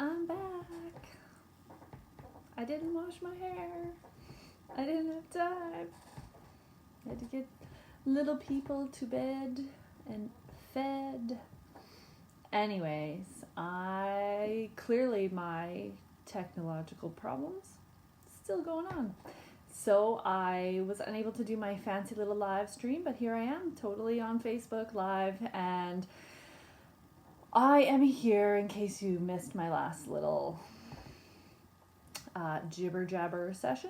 I'm back. I didn't wash my hair. I didn't have time. I had to get little people to bed and fed. Anyways, my technological problems still going on. So I was unable to do my fancy little live stream, but here I am, totally on Facebook Live, and I am here in case you missed my last little jibber jabber session.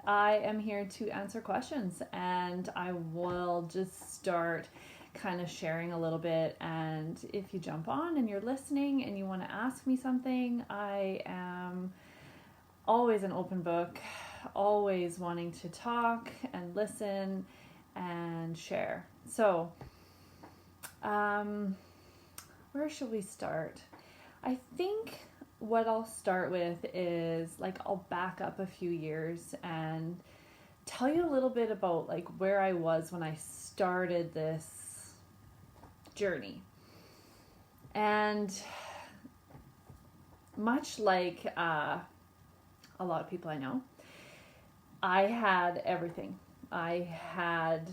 I am here to answer questions, and I will just start kind of sharing a little bit. And if you jump on and you're listening and you want to ask me something, I am always an open book, always wanting to talk and listen and share. So, where should we start? I think what I'll start with is I'll back up a few years and tell you a little bit about where I was when I started this journey. And much like a lot of people I know, I had everything. I had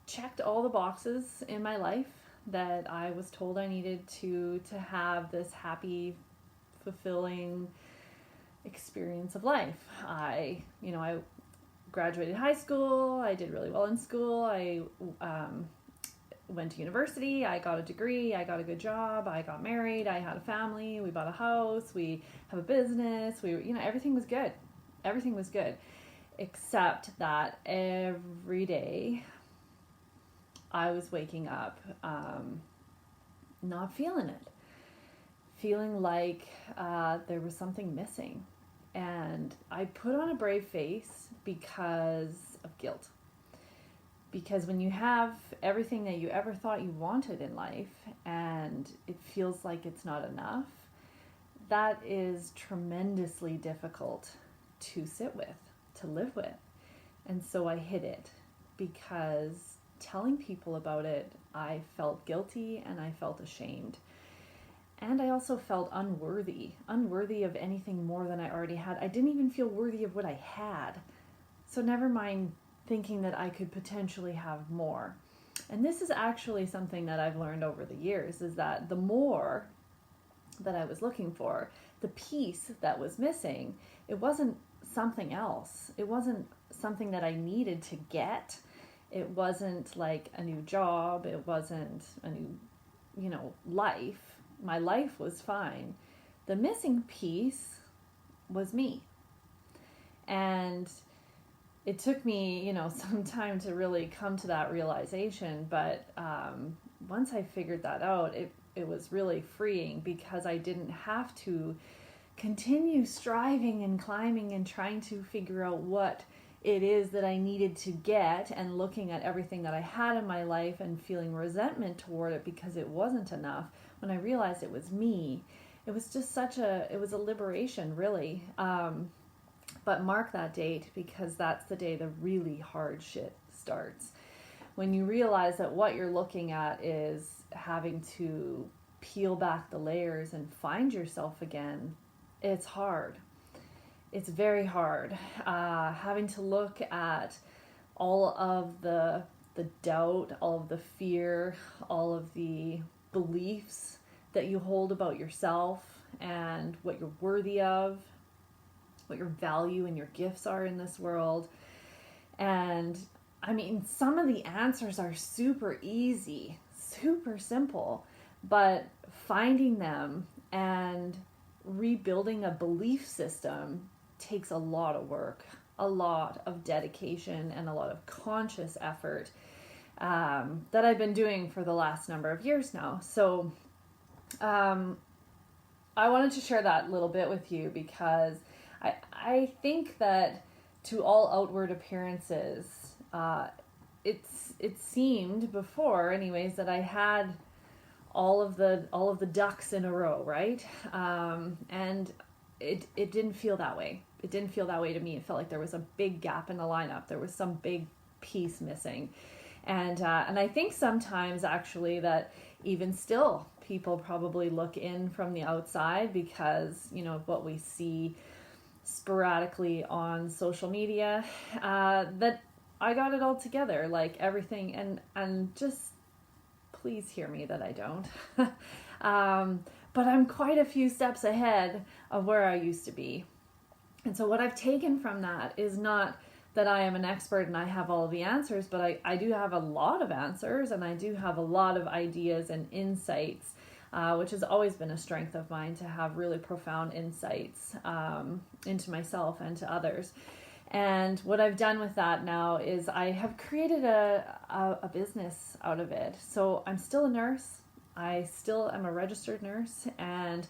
checked all the boxes in my life that I was told I needed to have this happy, fulfilling experience of life. I graduated high school. I did really well in school. I went to university. I got a degree. I got a good job. I got married. I had a family. We bought a house. We have a business. Everything was good. Everything was good, except that every day I was waking up not feeling it. Feeling like there was something missing. And I put on a brave face because of guilt. Because when you have everything that you ever thought you wanted in life and it feels like it's not enough, that is tremendously difficult to sit with, to live with. And so I hid it because telling people about it, I felt guilty and I felt ashamed. And I also felt unworthy of anything more than I already had. I didn't even feel worthy of what I had. So never mind thinking that I could potentially have more. And this is actually something that I've learned over the years, is that the more that I was looking for, the piece that was missing, it wasn't something else. It wasn't something that I needed to get. It wasn't like a new job. It wasn't a new, life. My life was fine. The missing piece was me. And it took me, some time to really come to that realization. But once I figured that out, it was really freeing because I didn't have to continue striving and climbing and trying to figure out what it is that I needed to get and looking at everything that I had in my life and feeling resentment toward it because it wasn't enough. When I realized it was me, it was just it was a liberation, really. But mark that date, because that's the day the really hard shit starts. When you realize that what you're looking at is having to peel back the layers and find yourself again, it's hard. It's very hard. Having to look at all of the doubt, all of the fear, all of the beliefs that you hold about yourself and what you're worthy of, what your value and your gifts are in this world. And I mean, some of the answers are super easy, super simple, but finding them and rebuilding a belief system takes a lot of work, a lot of dedication, and a lot of conscious effort that I've been doing for the last number of years now. So I wanted to share that little bit with you because I think that to all outward appearances, it seemed before, anyways, that I had all of the ducks in a row, right? And it didn't feel that way. It didn't feel that way to me. It felt like there was a big gap in the lineup. There was some big piece missing. And I think sometimes actually that even still, people probably look in from the outside because, of what we see sporadically on social media, that I got it all together, like everything. And just please hear me that I don't. But I'm quite a few steps ahead of where I used to be. And so what I've taken from that is not that I am an expert and I have all of the answers, but I do have a lot of answers, and I do have a lot of ideas and insights, which has always been a strength of mine, to have really profound insights into myself and to others. And what I've done with that now is I have created a business out of it. So I'm still a nurse. I still am a registered nurse, and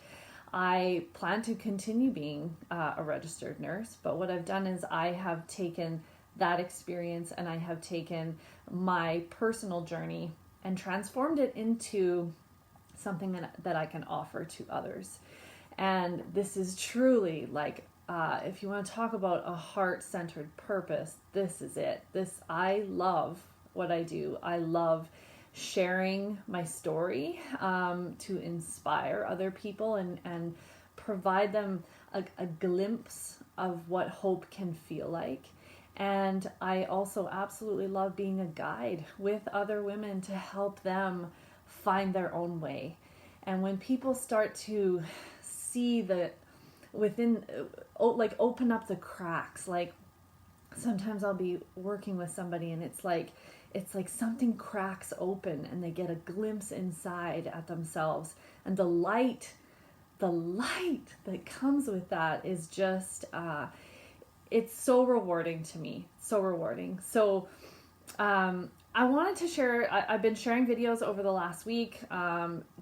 I plan to continue being a registered nurse. But what I've done is I have taken that experience and I have taken my personal journey and transformed it into something that I can offer to others. And this is truly like, if you want to talk about a heart-centered purpose, this is it. I love what I do. I love sharing my story to inspire other people and provide them a glimpse of what hope can feel like. And I also absolutely love being a guide with other women to help them find their own way. And when people start to see the within, like, open up the cracks, like sometimes I'll be working with somebody and it's like something cracks open and they get a glimpse inside at themselves, and the light that comes with that is just it's so rewarding to me, so rewarding. So I wanted to share, I've been sharing videos over the last week,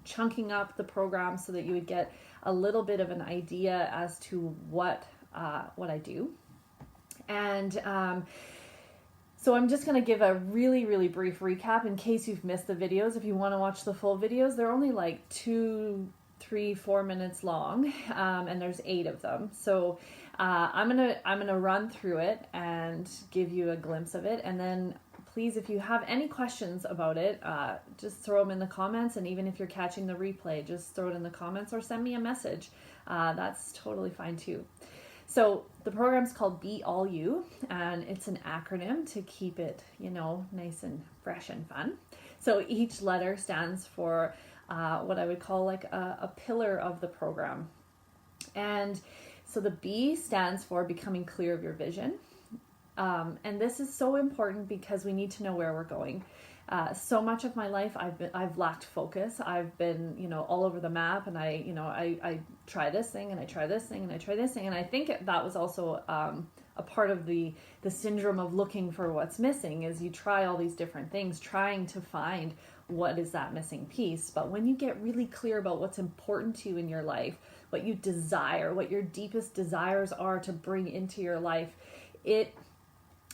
chunking up the program so that you would get a little bit of an idea as to what I do. And so I'm just going to give a really, really brief recap in case you've missed the videos. If you want to watch the full videos, they're only like 2, 3, 4 minutes long, and there's 8 of them. So I'm gonna run through it and give you a glimpse of it, and then please, if you have any questions about it, just throw them in the comments. And even if you're catching the replay, just throw it in the comments or send me a message. That's totally fine too. So the program's called Be All You, and it's an acronym to keep it, nice and fresh and fun. So each letter stands for what I would call like a pillar of the program. And so the B stands for becoming clear of your vision. And this is so important because we need to know where we're going. So much of my life, I've lacked focus. I've been, all over the map, and I try this thing and I try this thing and I try this thing. And I think that was also a part of the syndrome of looking for what's missing, is you try all these different things, trying to find what is that missing piece. But when you get really clear about what's important to you in your life, what you desire, what your deepest desires are to bring into your life, it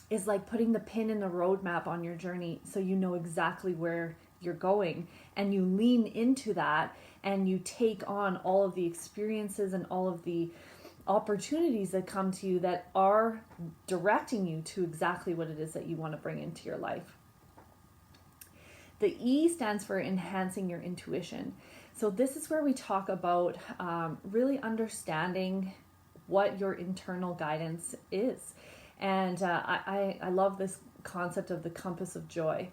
is like putting the pin in the roadmap on your journey, so you know exactly where you're going, and you lean into that and you take on all of the experiences and all of the opportunities that come to you that are directing you to exactly what it is that you want to bring into your life. The E stands for enhancing your intuition. So this is where we talk about really understanding what your internal guidance is. And I love this concept of the compass of joy.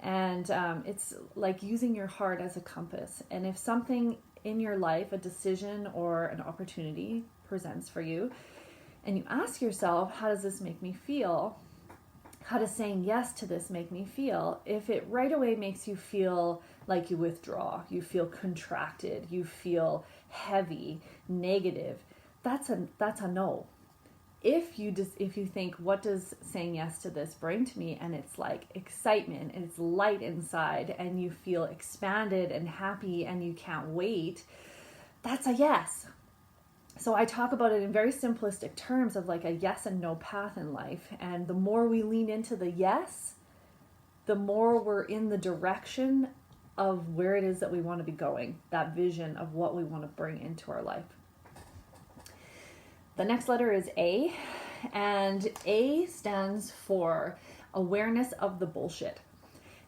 And it's like using your heart as a compass. And if something in your life, a decision or an opportunity presents for you, and you ask yourself, how does this make me feel? How does saying yes to this make me feel? If it right away makes you feel like you withdraw, you feel contracted, you feel heavy, negative, that's a no. If you think, what does saying yes to this bring to me? And it's like excitement and it's light inside and you feel expanded and happy and you can't wait, that's a yes. So I talk about it in very simplistic terms of like a yes and no path in life. And the more we lean into the yes, the more we're in the direction of where it is that we want to be going, that vision of what we want to bring into our life. The next letter is A, and A stands for awareness of the bullshit.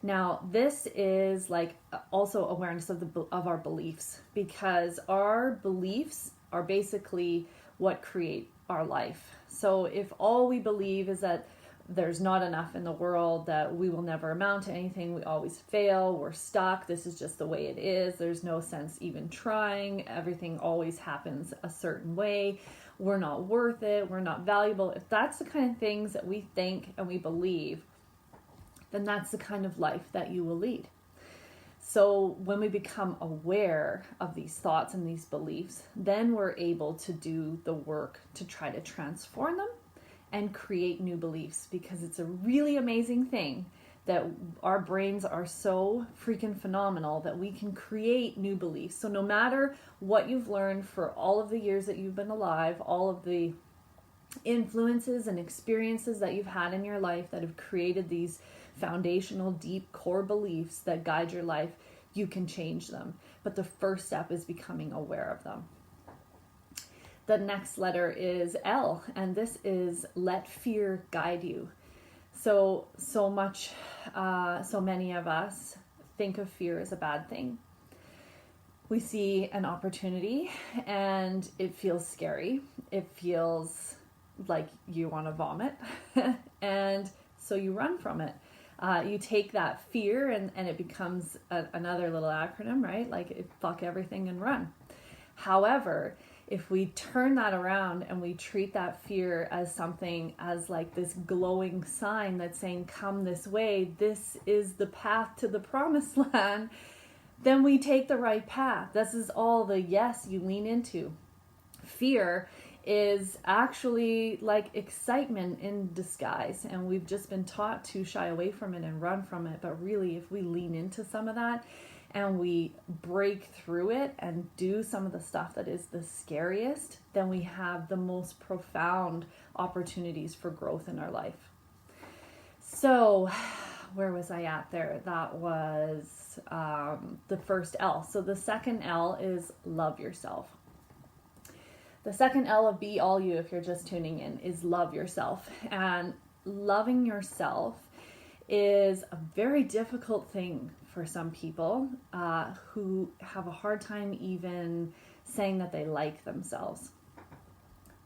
Now, this is like also awareness of our beliefs, because our beliefs are basically what create our life. So if all we believe is that there's not enough in the world, that we will never amount to anything, we always fail, we're stuck, this is just the way it is, there's no sense even trying, everything always happens a certain way, we're not worth it, we're not valuable. If that's the kind of things that we think and we believe, then that's the kind of life that you will lead. So when we become aware of these thoughts and these beliefs, then we're able to do the work to try to transform them and create new beliefs, because it's a really amazing thing that our brains are so freaking phenomenal that we can create new beliefs. So no matter what you've learned for all of the years that you've been alive, all of the influences and experiences that you've had in your life that have created these foundational, deep core beliefs that guide your life, you can change them. But the first step is becoming aware of them. The next letter is L, and this is let fear guide you. So many of us think of fear as a bad thing. We see an opportunity and it feels scary. It feels like you want to vomit. And so you run from it. You take that fear and it becomes another little acronym, right? Like fuck everything and run. However, if we turn that around and we treat that fear as something, as like this glowing sign that's saying, come this way, this is the path to the promised land, then we take the right path. This is all the yes you lean into. Fear is actually like excitement in disguise, and we've just been taught to shy away from it and run from it. But really, if we lean into some of that and we break through it and do some of the stuff that is the scariest, then we have the most profound opportunities for growth in our life. So where was I at there? That was the first L. So the second L is love yourself. The second L of Be All You, if you're just tuning in, is love yourself. And loving yourself is a very difficult thing for some people who have a hard time even saying that they like themselves.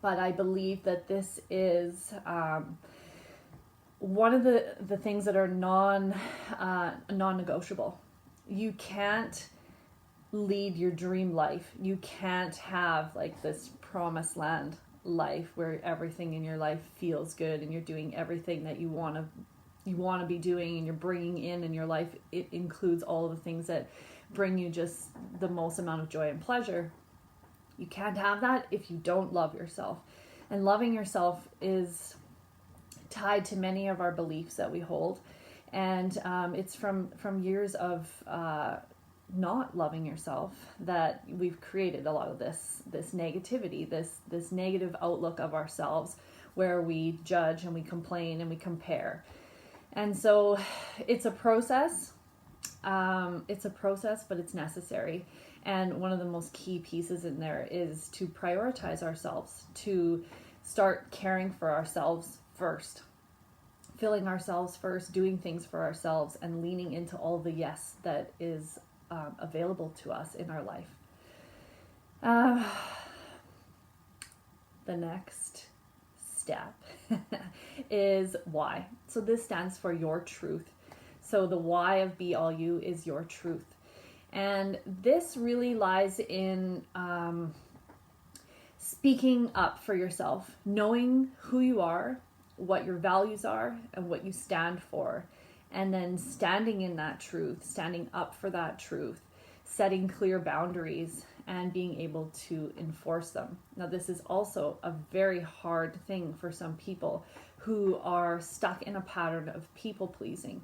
But I believe that this is one of the things that are non-negotiable. You can't lead your dream life. You can't have like this promised land life where everything in your life feels good and you're doing everything that you want to be doing, and you're bringing in your life. It includes all of the things that bring you just the most amount of joy and pleasure. You can't have that if you don't love yourself. And loving yourself is tied to many of our beliefs that we hold. And it's from years of not loving yourself that we've created a lot of this negativity, this negative outlook of ourselves, where we judge and we complain and we compare. And so it's a process. But it's necessary. And one of the most key pieces in there is to prioritize ourselves, to start caring for ourselves first, filling ourselves first, doing things for ourselves, and leaning into all the yes that is available to us in our life. The next step is why. So this stands for your truth. So the why of Be All You is your truth. And this really lies in speaking up for yourself, knowing who you are, what your values are, and what you stand for. And then standing in that truth, standing up for that truth, setting clear boundaries, and being able to enforce them. Now, this is also a very hard thing for some people who are stuck in a pattern of people pleasing.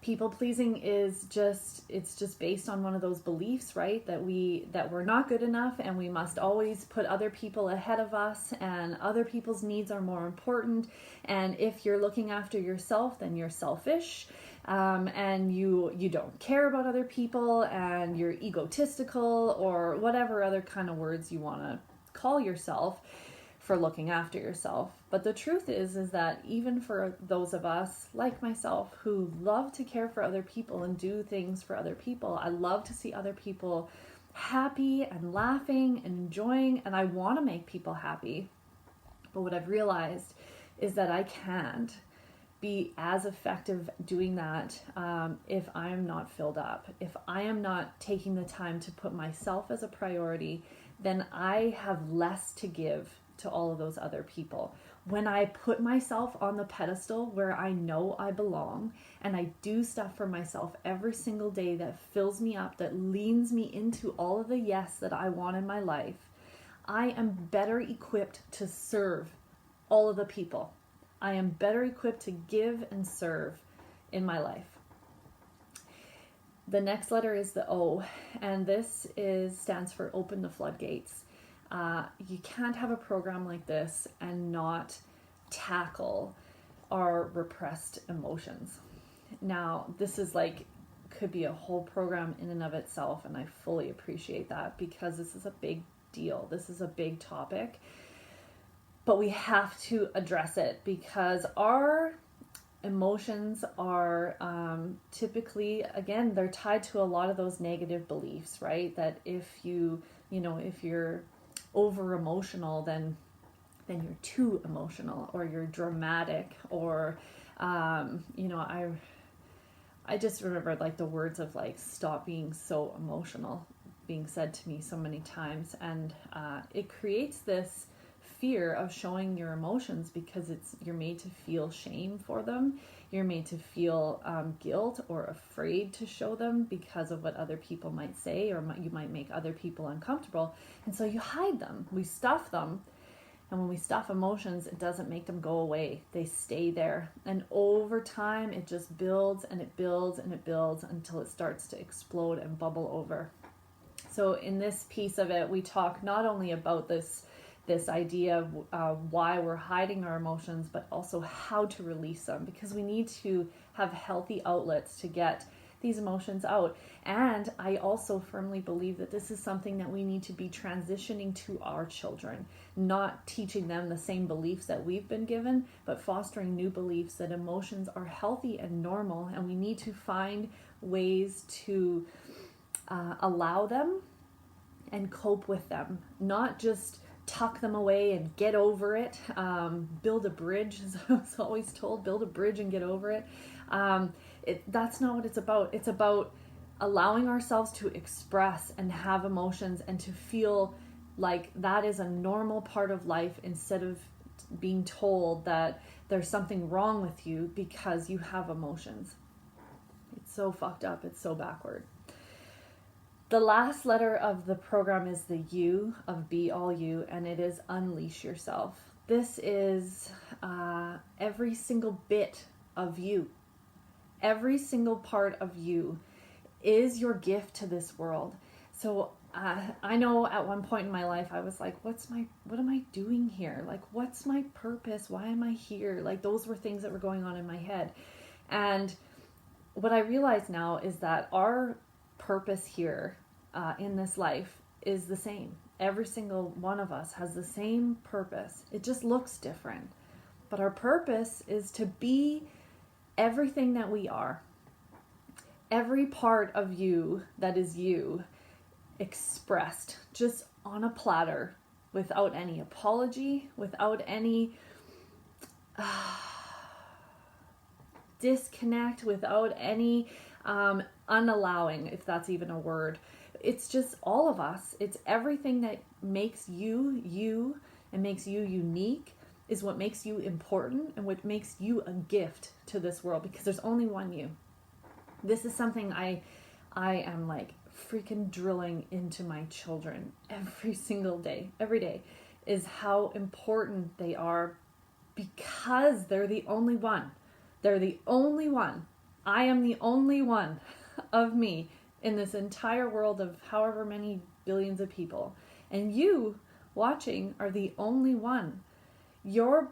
People pleasing is just based on one of those beliefs, right? That we're not good enough and we must always put other people ahead of us, and other people's needs are more important. And if you're looking after yourself, then you're selfish, and you don't care about other people, and you're egotistical, or whatever other kind of words you want to call yourself. for looking after yourself. But the truth is that even for those of us like myself who love to care for other people and do things for other people, I love to see other people happy and laughing and enjoying, and I want to make people happy. But what I've realized is that I can't be as effective doing that if I am not filled up. If I am not taking the time to put myself as a priority, then I have less to give to all of those other people. When I put myself on the pedestal where I know I belong, and I do stuff for myself every single day that fills me up, that leans me into all of the yes that I want in my life, I am better equipped to serve all of the people. I am better equipped to give and serve in my life. The next letter is the O, and this stands for open the floodgates. You can't have a program like this and not tackle our repressed emotions. Now, this is could be a whole program in and of itself, and I fully appreciate that because this is a big deal. This is a big topic. But we have to address it because our emotions are typically, again, they're tied to a lot of those negative beliefs, right? That if you're over emotional, then you're too emotional, or you're dramatic, or I just remember the words of stop being so emotional being said to me so many times, and it creates this fear of showing your emotions because you're made to feel shame for them. You're made to feel guilt or afraid to show them because of what other people might say, or you might make other people uncomfortable. And so you hide them. We stuff them. And when we stuff emotions, it doesn't make them go away. They stay there. And over time, it just builds and it builds and it builds until it starts to explode and bubble over. So in this piece of it, we talk not only about this idea of why we're hiding our emotions, but also how to release them, because we need to have healthy outlets to get these emotions out. And I also firmly believe that this is something that we need to be transitioning to our children, not teaching them the same beliefs that we've been given, but fostering new beliefs that emotions are healthy and normal, and we need to find ways to allow them and cope with them, not just tuck them away and get over it. Build a bridge, as I was always told, build a bridge and get over it. That's not what it's about. It's about allowing ourselves to express and have emotions and to feel like that is a normal part of life, instead of being told that there's something wrong with you because you have emotions. It's so fucked up. It's so backward. The last letter of the program is the U of Be All You, and it is unleash yourself. This is every single bit of you. Every single part of you is your gift to this world. So I know at one point in my life, I was like, what am I doing here? What's my purpose? Why am I here? Those were things that were going on in my head. And what I realize now is that our purpose here in this life is the same. Every single one of us has the same purpose. It just looks different. But our purpose is to be everything that we are. Every part of you that is you, expressed just on a platter, without any apology, without any disconnect, without any unallowing, if that's even a word. It's just all of us. It's everything that makes you, you, and makes you unique is what makes you important and what makes you a gift to this world, because there's only one you. This is something I am freaking drilling into my children every single day, every day, is how important they are, because they're the only one. They're the only one. I am the only one of me in this entire world of however many billions of people. And you watching are the only one. Your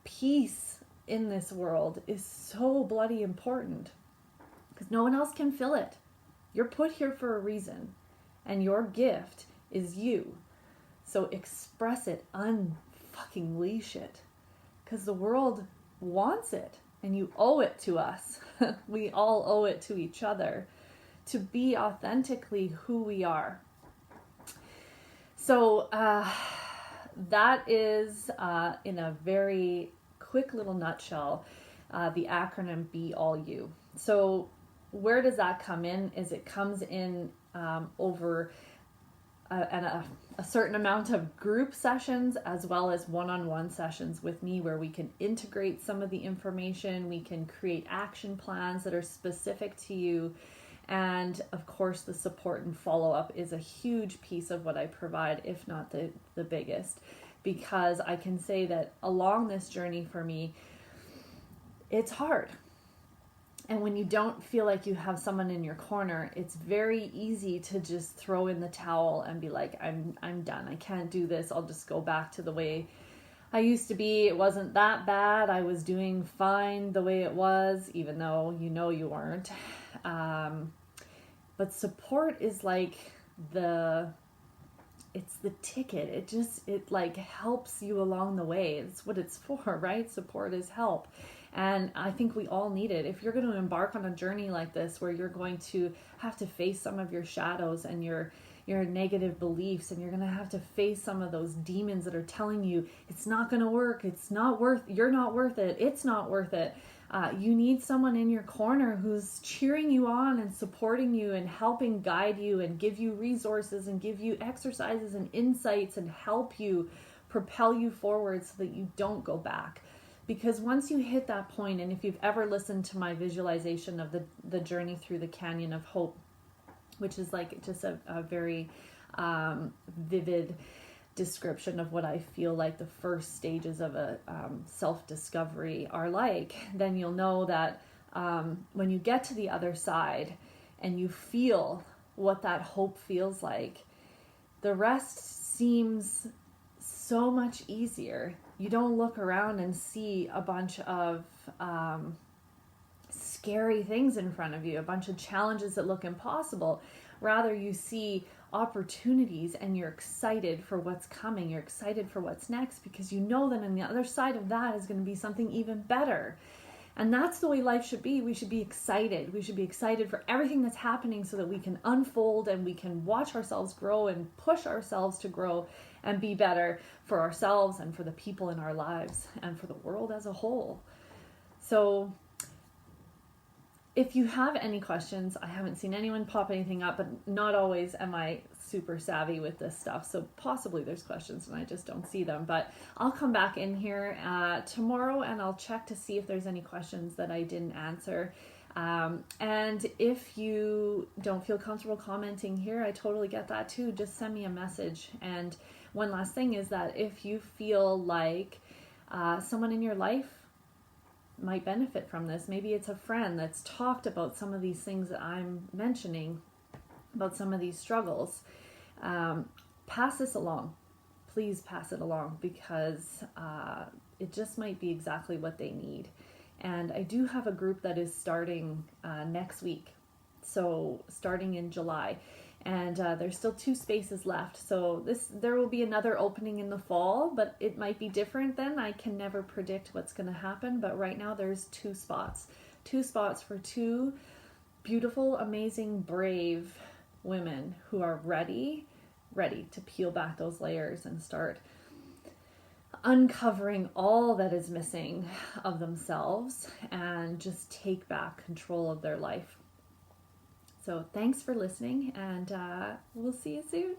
piece in this world is so bloody important because no one else can fill it. You're put here for a reason, and your gift is you. So express it, unfucking fucking leash it, because the world wants it and you owe it to us. We all owe it to each other to be authentically who we are. So that is, in a very quick little nutshell, the acronym Be All You. So where does that come in? Is it comes in over a certain amount of group sessions, as well as one-on-one sessions with me, where we can integrate some of the information, we can create action plans that are specific to you. And of course, the support and follow-up is a huge piece of what I provide, if not the biggest, because I can say that along this journey for me, it's hard. And when you don't feel like you have someone in your corner, it's very easy to just throw in the towel and be like, I'm done. I can't do this. I'll just go back to the way I used to be. It wasn't that bad. I was doing fine the way it was, even though you weren't. But support is like it's the ticket. It like helps you along the way. It's what it's for, right? Support is help. And I think we all need it. If you're going to embark on a journey like this, where you're going to have to face some of your shadows and your negative beliefs, and you're going to have to face some of those demons that are telling you it's not going to work, you're not worth it, it's not worth it. You need someone in your corner who's cheering you on and supporting you and helping guide you and give you resources and give you exercises and insights and help you propel you forward so that you don't go back. Because once you hit that point, and if you've ever listened to my visualization of the journey through the Canyon of Hope, which is like just a very vivid description of what I feel like the first stages of a self-discovery are like, then you'll know that when you get to the other side and you feel what that hope feels like, the rest seems so much easier. You don't look around and see a bunch of scary things in front of you, a bunch of challenges that look impossible. Rather, you see opportunities and you're excited for what's coming. You're excited for what's next, because you know that on the other side of that is going to be something even better. And that's the way life should be. We should be excited. We should be excited for everything that's happening so that we can unfold and we can watch ourselves grow and push ourselves to grow and be better for ourselves and for the people in our lives and for the world as a whole. So if you have any questions, I haven't seen anyone pop anything up, but not always am I super savvy with this stuff. So possibly there's questions and I just don't see them, but I'll come back in here tomorrow and I'll check to see if there's any questions that I didn't answer. And if you don't feel comfortable commenting here, I totally get that too. Just send me a message. And one last thing is that if you feel like someone in your life might benefit from this, maybe it's a friend that's talked about some of these things that I'm mentioning, about some of these struggles, pass this along. Please pass it along, because it just might be exactly what they need. And I do have a group that is starting next week, so starting in July. And there's still 2 spaces left. So there will be another opening in the fall, but it might be different then. I can never predict what's going to happen. But right now there's 2 spots. 2 spots for 2 beautiful, amazing, brave women who are ready to peel back those layers and start uncovering all that is missing of themselves and just take back control of their life. So thanks for listening, and we'll see you soon.